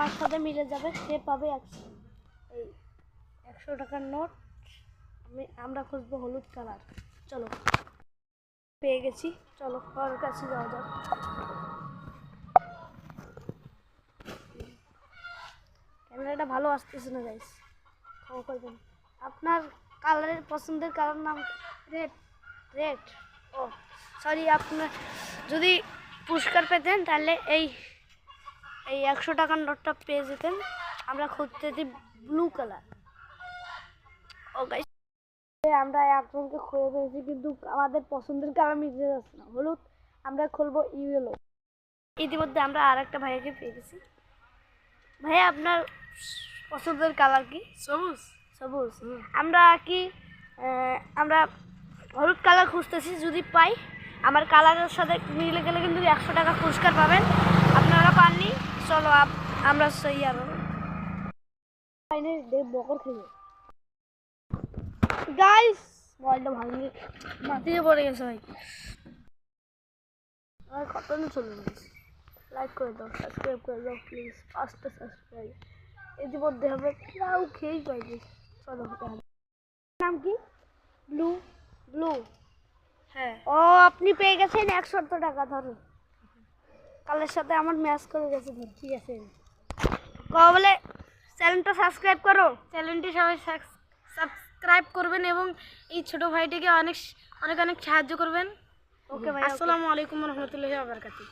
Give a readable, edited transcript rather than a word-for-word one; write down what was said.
আমার সাথে মিলে যাবে সে পাবে 100 টাকার নোট। আমরা খুঁজবো হলুদ কালার। চলো, পেয়ে গেছি, চলো ওর কাছে যাওয়া যাক। ক্যামেরাটা ভালো আসতেছে না গাইস, ক্ষমা করবেন। আপনার কালারের পছন্দের কালার নাম রেড। রেড, ও সরি। আপনার যদি পুরস্কার পেতেন তাহলে এই 100 টাকার নোটটা পেয়ে যেতেন। আমরা খুঁজতেছি ব্লু কালার। ও গাইস, আমরা একজনকে খুঁজে পেয়েছি কিন্তু আমাদের পছন্দের কালার মিলতে যাচ্ছে না, হলুদ। আমরা খুলবো ইয়েলো। ইতিমধ্যে আমরা আর একটা ভাইয়াকে পেয়ে গেছি। ভাইয়া, আপনার পছন্দের কালার কি? সবুজ। সবুজ। আমরা আমরা হলুদ কালার খুঁজতেছি, যদি পাই আমার কালারের সাথে মিলে গেলে কিন্তু 100 টাকা পুরস্কার পাবেন। আপনারা পাননি, চলো আমরা সেই আর বকর খেয়ে গাইস, মোবাইলটা ভাঙিয়ে মাটিতে পড়ে গেছে ভাই। আর কত চলে গেছে। লাইক করে দাও, সাবস্ক্রাইব করে দাও প্লিজ, 5টা সাবস্ক্রাইব ইতিমধ্যে হবে। কেউ খেয়েই পাইবে। চলো, নাম কি? ব্লু। ব্লু, হ্যাঁ। ও আপনি পেয়ে গেছেন 100 টাকা। ধরুন, কালের সাথে আমার ম্যাচ করে গেছে। ঠিক আছে, বলে চ্যানেলটা সাবস্ক্রাইব করো। চ্যানেলটি সবাই সাবস্ক্রাইব করবেন এবং এই ছোট ভাইটিকে অনেক অনেক অনেক সাহায্য করবেন। ওকে ভাই, আসসালামু আলাইকুম ওয়া রাহমাতুল্লাহি ওয়া বারাকাতুহু।